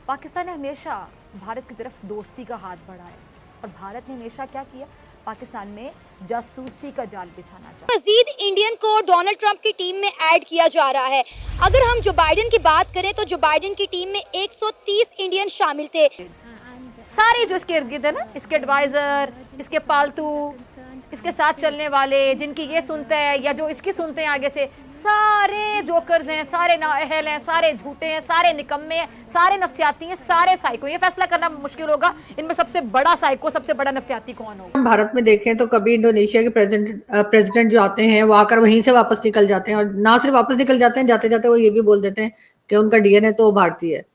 पाकिस्तान ने हमेशा भारत की तरफ दोस्ती का हाथ बढ़ाया और भारत ने हमेशा क्या किया, पाकिस्तान में जासूसी का जाल बिछाना चाहा। मजीद इंडियन को डोनाल्ड ट्रंप की टीम में ऐड किया जा रहा है। अगर हम जो बाइडेन की बात करें तो जो बाइडेन की टीम में 130 इंडियन शामिल थे। सारे जो इसके इर्द गिर्द है ना, इसके एडवाइजर, इसके पालतू, इसके साथ चलने वाले, जिनकी ये सुनते हैं या जो इसकी सुनते हैं आगे से, सारे जोकर्स हैं, सारे नाअहल हैं, सारे झूठे हैं, सारे निकम्मे हैं, सारे नफसियाती हैं, सारे साइको। ये फैसला करना मुश्किल होगा इनमें सबसे बड़ा साइको, सबसे बड़ा नफसियाती कौन होगा। भारत में देखें तो कभी इंडोनेशिया के प्रेसिडेंट जो आते हैं वो आकर वहीं से वापस निकल जाते हैं, और ना सिर्फ वापस निकल जाते हैं, जाते जाते वो ये भी बोल देते हैं कि उनका डीएनए तो भारतीय है,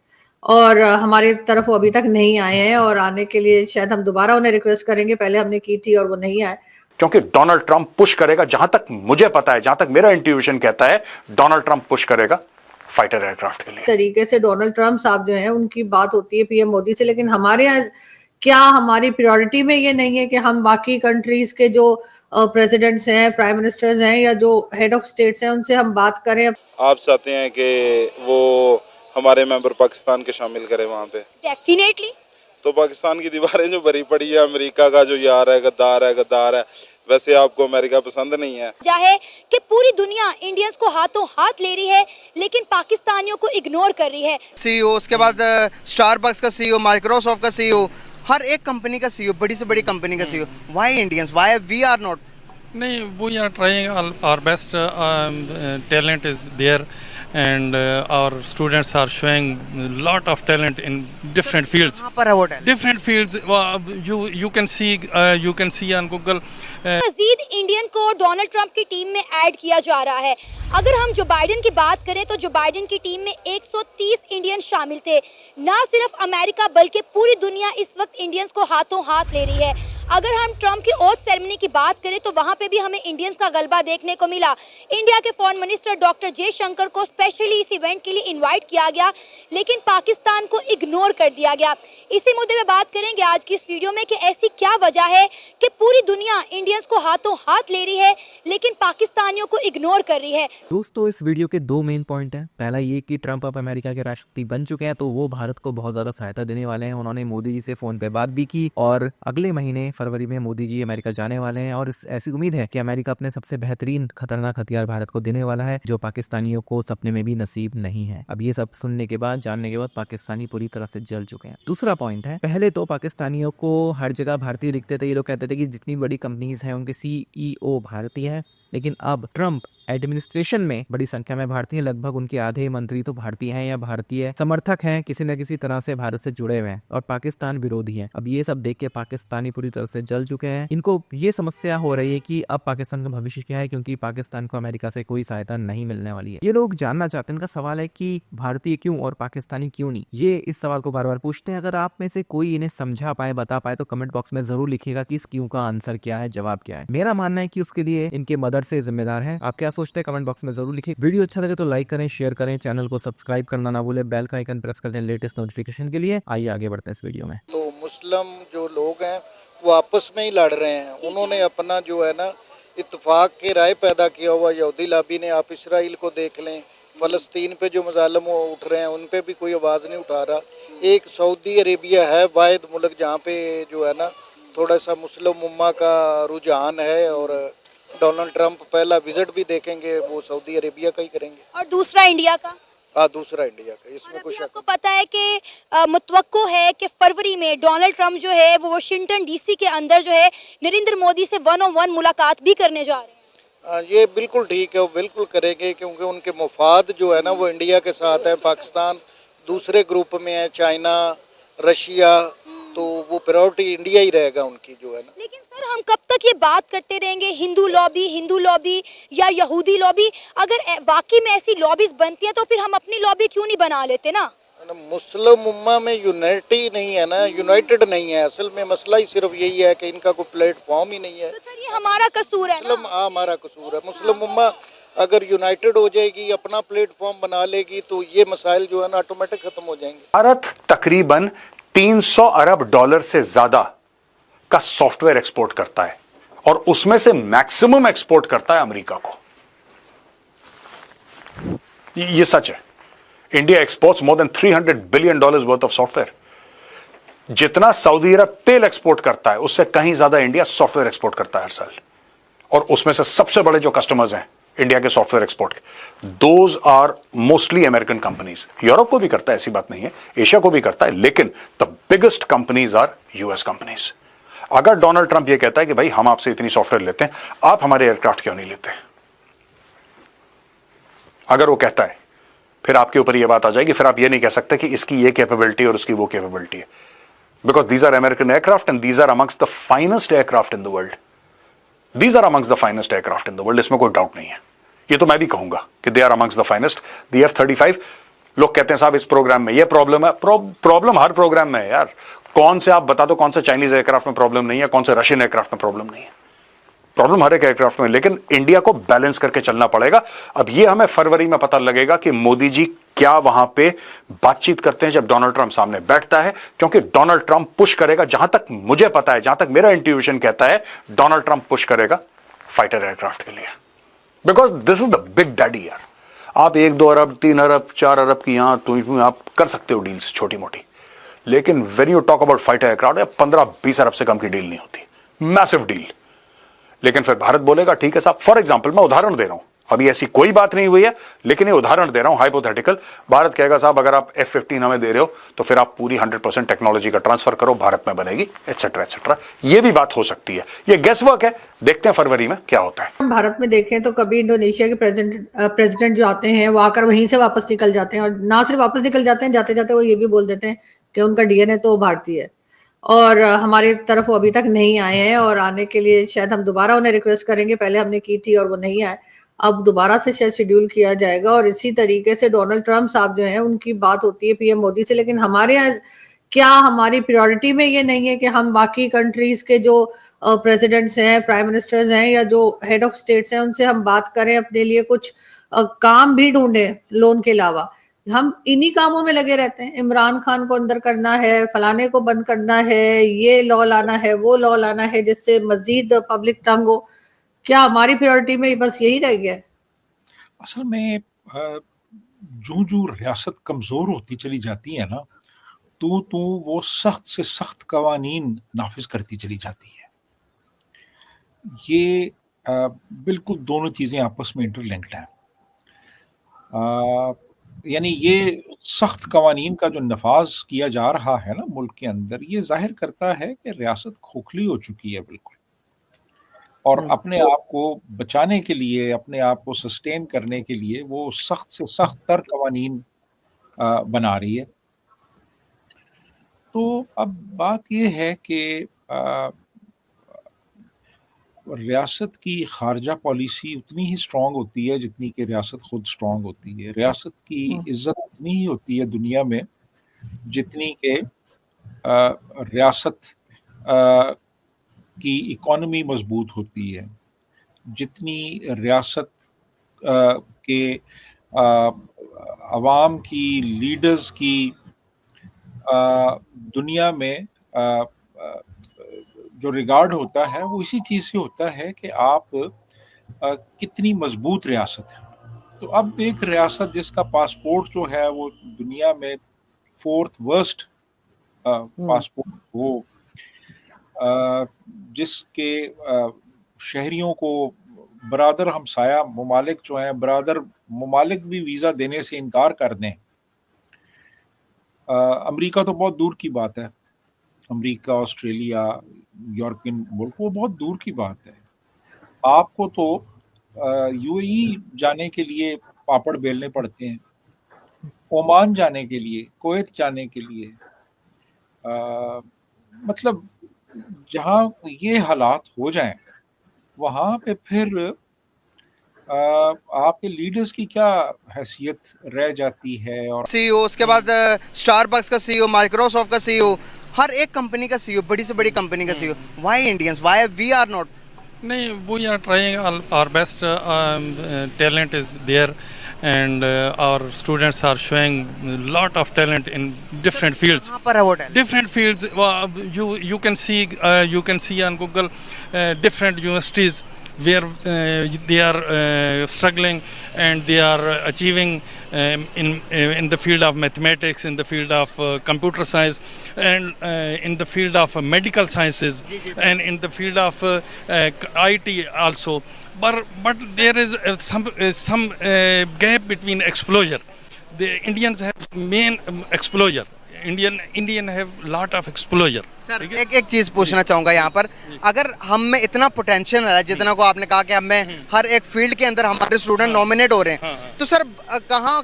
और हमारी तरफ वो अभी तक नहीं आए हैं, और आने के लिए शायद हम दोबारा उन्हें रिक्वेस्ट करेंगे। पहले हमने की थी और वो नहीं आए, क्योंकि डोनाल्ड ट्रंप पुश करेगा, जहां तक मुझे पता है, जहां तक मेरा इंट्यूशन कहता है, डोनाल्ड ट्रंप पुश करेगा फाइटर एयरक्राफ्ट के लिए। तरीके से डोनाल्ड ट्रंप साहब जो हैं उनकी बात होती है पीएम मोदी से, लेकिन हमारे यहाँ क्या हमारी प्रायोरिटी में ये नहीं है कि हम बाकी कंट्रीज के जो प्रेसिडेंट्स हैं, प्राइम मिनिस्टर्स हैं, या जो हेड ऑफ स्टेट्स हैं, उनसे हम बात करें। आप चाहते हैं कि वो हमारे मेंबर पाकिस्तान के शामिल करें वहाँ पे? डेफिनेटली। तो पाकिस्तान की दीवारें जो भरी पड़ी है, अमेरिका का जो यार है, गद्दार है, गद्दार है। वैसे आपको अमेरिका पसंद नहीं है? चाहे कि पूरी दुनिया इंडियंस को हाथों हाथ ले रही है, लेकिन पाकिस्तानियों को इग्नोर कर रही है। सीईओ, उसके बाद स्टारबक्स का सीईओ, माइक्रोसॉफ्ट का सीईओ, हर एक कंपनी का सीईओ, बड़ी से बड़ी कंपनी का CEO. Why Indians, why we are not? नहीं, we are trying our best, talent is there and our students are showing lot of talent in different fields. कहाँ पर है वो talent? Different fields. You can see on Google. Majeed Indian को Donald Trump की team में add किया जा रहा है। अगर हम जो बाइडेन की बात करें तो जो बाइडेन की टीम में 130 इंडियन शामिल थे। ना सिर्फ अमेरिका बल्कि पूरी दुनिया इस वक्त इंडियंस को हाथों हाथ ले रही है। अगर हम ट्रंप की ओथ सेरेमनी की बात करें तो वहां पे भी हमें इंडियंस का गलबा देखने को मिला। इंडिया के फॉरेन मिनिस्टर डॉक्टर जयशंकर को स्पेशली इस इवेंट के लिए इनवाइट किया गया, लेकिन पाकिस्तान को इग्नोर कर दिया गया। इसी मुद्दे पे बात करेंगे आज की इस वीडियो में कि ऐसी क्या वजह है कि पूरी दुनिया इंडियंस को हाथों हाथ ले रही है, लेकिन पाकिस्तानियों को इग्नोर कर रही है। दोस्तों, इस वीडियो के दो मेन पॉइंट हैं। पहला ये कि ट्रंप अब अमेरिका के राष्ट्रपति बन चुके हैं, तो वो भारत को बहुत ज्यादा सहायता देने वाले हैं। उन्होंने मोदी जी से फोन पे बात भी की, और अगले महीने फरवरी में मोदी जी अमेरिका जाने वाले हैं, और ऐसी उम्मीद है कि अमेरिका अपने सबसे बेहतरीन खतरनाक हथियार भारत को देने वाला है, जो पाकिस्तानियों को सपने में भी नसीब नहीं है। अब ये सब सुनने के बाद, जानने के बाद, पाकिस्तानी पूरी तरह से जल चुके हैं। दूसरा पॉइंट है, पहले तो पाकिस्तानियों को हर जगह भारतीय दिखते थे। ये लोग कहते थे कि जितनी बड़ी कंपनीज हैं उनके सीईओ भारतीय है, लेकिन अब ट्रंप एडमिनिस्ट्रेशन में बड़ी संख्या में भारतीय, लगभग उनके आधे मंत्री तो भारतीय हैं या भारतीय समर्थक हैं, किसी न किसी तरह से भारत से जुड़े हुए हैं और पाकिस्तान विरोधी हैं। अब ये सब देख के पाकिस्तानी पूरी तरह से जल चुके हैं। इनको ये समस्या हो रही है कि अब पाकिस्तान का भविष्य क्या है, क्योंकि पाकिस्तान को अमेरिका से कोई सहायता नहीं मिलने वाली है। ये लोग जानना चाहते हैं, इनका सवाल है कि भारतीय क्यों और पाकिस्तानी क्यों नहीं। ये इस सवाल को बार बार पूछते हैं। अगर आप में से कोई इन्हें समझा पाए, बता पाए, तो कमेंट बॉक्स में जरूर लिखिएगा कि इस क्यों का आंसर क्या है, जवाब क्या है। मेरा मानना है कि उसके लिए इनके मदर से जिम्मेदार है। आप क्या सोचते हैं, कमेंट बॉक्स में जरूर लिखिए। वीडियो अच्छा लगे तो लाइक करें, शेयर करें, चैनल को सब्सक्राइब करना ना भूलें, बेल का आइकन प्रेस कर दें लेटेस्ट नोटिफिकेशन के लिए। आइए आगे बढ़ते हैं इस वीडियो में। तो मुस्लिम जो लोग हैं वो आपस में ही लड़ रहे हैं। उन्होंने अपना जो है ना इत्तेफाक के राय पैदा किया हुआ यहूदी लाबी ने। आप इसराइल को देख लें, फ़लस्तीन पे जो मज़ालम उठ रहे हैं उन पे भी कोई आवाज़ नहीं उठा रहा। एक सऊदी अरेबिया है वाहिद मुल्क जहाँ पे जो है ना थोड़ा सा मुस्लिम उम्मा का रुझान है, और डोनाल्ड ट्रंप पहला विजिट भी देखेंगे वो सऊदी अरेबिया का ही करेंगे। और दूसरा इंडिया का? दूसरा इंडिया का, इसमें कुछ आपको पता है कि मुतवक्को है कि फरवरी में डोनाल्ड ट्रंप जो है वो वाशिंगटन डीसी के अंदर जो है नरेंद्र मोदी से 1-on-1 मुलाकात भी करने जा रहे हैं। ये बिल्कुल ठीक है, वो बिल्कुल करेंगे, क्योंकि उनके मुफाद जो है ना वो इंडिया के साथ है। पाकिस्तान दूसरे ग्रुप में है, चाइना, रशिया, तो वो प्रायोरिटी इंडिया ही रहेगा उनकी जो है ना। लेकिन सर, हम कब तक ये बात करते रहेंगे हिंदू लॉबी या यहूदी लॉबी? अगर वाकई में ऐसी लॉबीज बनती है तो फिर हम अपनी लॉबी क्यों नहीं बना लेते ना? मुस्लिम उम्मा में यूनिटी नहीं है ना, यूनाइटेड नहीं है। असल में मसला ही सिर्फ यही है कि इनका कोई प्लेटफॉर्म ही नहीं है। तो सर, ये हमारा कसूर है ना? हमारा कसूर है। मुस्लिम उम्मा अगर यूनाइटेड हो जाएगी, अपना प्लेटफॉर्म बना लेगी, तो ये मसाइल जो है ना ऑटोमेटिक खत्म हो जाएंगे। भारत तकरीबन 300 अरब डॉलर से ज्यादा का सॉफ्टवेयर एक्सपोर्ट करता है, और उसमें से मैक्सिमम एक्सपोर्ट करता है अमेरिका को। ये सच है। India exports more than $300 billion worth of software. जितना सऊदी अरब तेल एक्सपोर्ट करता है उससे कहीं ज्यादा इंडिया सॉफ्टवेयर एक्सपोर्ट करता है हर साल, और उसमें से सबसे बड़े जो कस्टमर्स हैं इंडिया के सॉफ्टवेयर एक्सपोर्ट के, those are mostly American companies. Europe को भी करता है, ऐसी बात नहीं है, एशिया को भी करता है, लेकिन the biggest companies are US companies. अगर डोनाल्ड ट्रंप ये कहता है कि भाई हम आपसे इतनी सॉफ्टवेयर लेते हैं, आप हमारे एयरक्राफ्ट क्यों नहीं लेते, अगर वो कहता है, फिर आपके ऊपर ये बात आ जाएगी, फिर आप ये नहीं कह सकते कि इसकी ये कैपेबिलिटी और उसकी वो कैपेबिलिटी है, because these are American aircraft and these are amongst the finest aircraft in the world. These are amongst the finest aircraft in the world, इसमें कोई डाउट नहीं है। ये तो मैं भी कहूंगा कि they are amongst the finest। The F-35, लोग कहते हैं साहब इस प्रोग्राम में ये प्रॉब्लम है, प्रॉब्लम हर प्रोग्राम में है यार। कौन से आप बता दो कौन से चाइनीज एयरक्राफ्ट में प्रॉब्लम नहीं है, कौन से रशियन एयरक्राफ्ट में प्रॉब्लम नहीं है, प्रॉब्लम हर एक एयरक्राफ्ट में, लेकिन इंडिया को बैलेंस करके चलना पड़ेगा। अब ये हमें फरवरी में पता लगेगा कि मोदी जी क्या वहां पे बातचीत करते हैं जब डोनाल्ड ट्रंप सामने बैठता है, क्योंकि डोनाल्ड ट्रंप पुश करेगा, जहां तक मुझे पता है, जहां तक मेरा इंट्यूशन कहता है, डोनाल्ड ट्रंप पुश करेगा फाइटर एयरक्राफ्ट के लिए, because this is the big daddy यार। आप 1-2 अरब 3 अरब 4 अरब की यहां आप कर सकते हो डील्स छोटी मोटी, लेकिन when you talk about fighter aircraft 15-20 अरब से कम की डील नहीं होती, मैसिव डील। लेकिन फिर भारत बोलेगा ठीक है साहब, फॉर एग्जाम्पल मैं उदाहरण दे रहा हूं, अभी ऐसी कोई बात नहीं हुई है, लेकिन ये उदाहरण दे रहा हूं हाइपोथेटिकल, भारत कहेगा साहब अगर आप F-15 हमें दे रहे हो तो फिर आप पूरी 100% टेक्नोलॉजी का ट्रांसफर करो, भारत में बनेगी, एटसेट्रा एटसेट्रा। ये भी बात हो सकती है, ये गेस वर्क है, देखते हैं फरवरी में क्या होता है। हम भारत में देखें तो कभी इंडोनेशिया के प्रेसिडेंट जो आते हैं वो आकर वहीं से वापस निकल जाते हैं, और ना सिर्फ वापस निकल जाते हैं, जाते जाते वो ये भी बोल देते हैं कि उनका डीएनए तो भारतीय है, और हमारी तरफ वो अभी तक नहीं आए हैं, और आने के लिए शायद हम दोबारा उन्हें रिक्वेस्ट करेंगे, पहले हमने की थी और वो नहीं आए, अब दोबारा से शायद शेड्यूल किया जाएगा। और इसी तरीके से डोनाल्ड ट्रंप साहब जो हैं उनकी बात होती है पीएम मोदी से, लेकिन हमारे यहाँ क्या हमारी प्रायोरिटी में ये नहीं है कि हम बाकी कंट्रीज के जो प्रेसिडेंट्स हैं, प्राइम मिनिस्टर्स हैं, या जो हेड ऑफ स्टेट्स हैं, उनसे हम बात करें, अपने लिए कुछ काम भी ढूंढें लोन के अलावा। हम इन्हीं कामों में लगे रहते हैं, इमरान खान को अंदर करना है, फलाने को बंद करना है, ये लॉ लाना है, वो लॉ लाना है, जिससे मजीद पब्लिक तंग हो। क्या हमारी प्रायोरिटी में बस यही रह गया है? असल में जो रियासत कमजोर होती चली जाती है ना, तो वो सख्त से सख्त कवानीन नाफिज करती चली जाती है। ये बिल्कुल दोनों चीजें आपस में इंटरलिंक्ड हैं। यानी ये सख्त कवानीन का जो नफाज किया जा रहा है ना मुल्क के अंदर, ये जाहिर करता है कि रियासत खोखली हो चुकी है बिल्कुल, और अपने आप को बचाने के लिए, अपने आप को सस्टेन करने के लिए वो सख्त से सख्त तर कवानीन बना रही है। तो अब बात ये है कि रियासत की खारजा पॉलिसी उतनी ही स्ट्रॉन्ग होती है जितनी कि रियासत खुद स्ट्रॉन्ग होती है। रियासत की इज्जत उतनी ही होती है दुनिया में जितनी कि रियासत की इकॉनमी मजबूत होती है, जितनी रियासत के अवाम की, लीडर्स की दुनिया में जो रिगार्ड होता है वो इसी चीज़ से होता है कि आप कितनी मजबूत रियासत है। तो अब एक रियासत जिसका पासपोर्ट जो है वो दुनिया में 4th वर्स्ट पासपोर्ट हो, जिसके शहरियों को बरादर हमसाया ममालिक जो हैं, बरादर ममालिक भी वीज़ा देने से इनकार कर दें। अमेरिका तो बहुत दूर की बात है, अमेरिका, ऑस्ट्रेलिया, यूरोपियन मुल्क, वो बहुत दूर की बात है। आपको तो यूएई जाने के लिए पापड़ बेलने पड़ते हैं, ओमान जाने के लिए, कुवैत जाने के लिए, मतलब जहाँ ये हालात हो जाएं वहाँ पे फिर आपके लीडर्स की क्या हैसियत रह जाती है। और सीईओ, उसके बाद स्टारबक्स का सीईओ, माइक्रोसॉफ्ट का सीईओ, हर एक कंपनी का सीईओ, बड़ी से बड़ी कंपनी का CEO. Why Indians, why we are not? नहीं, we are trying our best, talent is there and our students are showing a lot of talent in different fields. पर है वो talent? Different fields. You can see on Google different universities where they are struggling and they are achieving in the field of mathematics, in the field of computer science, and in the field of medical sciences, and in the field of IT also. But there is some gap between exposure. The Indians have main exposure. Indian have lot of exposure. Sir एक चीज पूछना चाहूँगा यहाँ पर, अगर हम में इतना पोटेंशियल है जितना को आपने कहा कि हम में हर एक फील्ड के अंदर हमारे स्टूडेंट नॉमिनेट हो रहे हैं, तो सर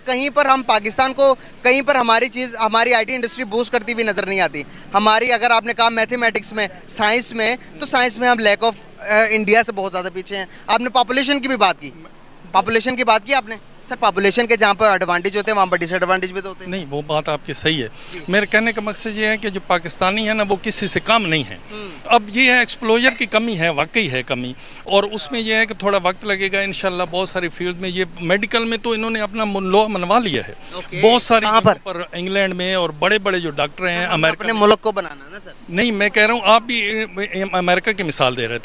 कहीं पर हम पाकिस्तान को कहीं पर हमारी आईटी इंडस्ट्री बूस्ट करती हुई नजर नहीं आती। हमारी अगर आपने कहा मैथमेटिक्स में, साइंस में, तो साइंस में हम लैक ऑफ इंडिया से बहुत ज़्यादा पीछे हैं। आपने पॉपुलेशन की भी बात की, पॉपुलेशन की बात की आपने। सर पॉपुलेशन के जहाँ पर एडवांटेज होते हैं वहाँ पर डिसएडवांटेज भी तो होते हैं। नहीं, वो बात आपकी सही है। मेरे कहने का मकसद ये है कि जो पाकिस्तानी है ना, वो किसी से कम नहीं है। अब ये है एक्सप्लोजर की कमी है, वाकई है कमी, और उसमें यह है कि थोड़ा वक्त लगेगा इंशाल्लाह। बहुत सारी फील्ड में, ये मेडिकल में तो इन्होंने अपना लॉ मनवा लिया है। बहुत सारे पर इंग्लैंड में, और बड़े बड़े जो डॉक्टर हैं अमेरिका, अपने मुल्क को बनाना ना सर। नहीं, मैं कह रहा हूँ आप भी अमेरिका की मिसाल दे रहे थे।